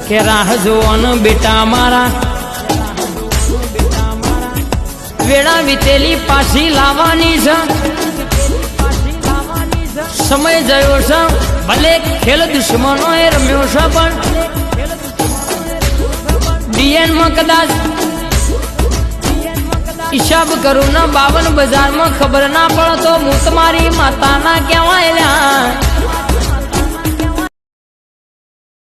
કે રાહ જોવાનું બેટા મારા વેળા વીતેલી પાછી લાવવાની છે સમય જયો છે ભલે ખેલ દુશ્મનો એ રમ્યો છે પણ ડીએન માં કદાચ હિસાબ કરું ના 52 બજારમાં ખબર ના પડતો હું તમારી માતાના કહેવાય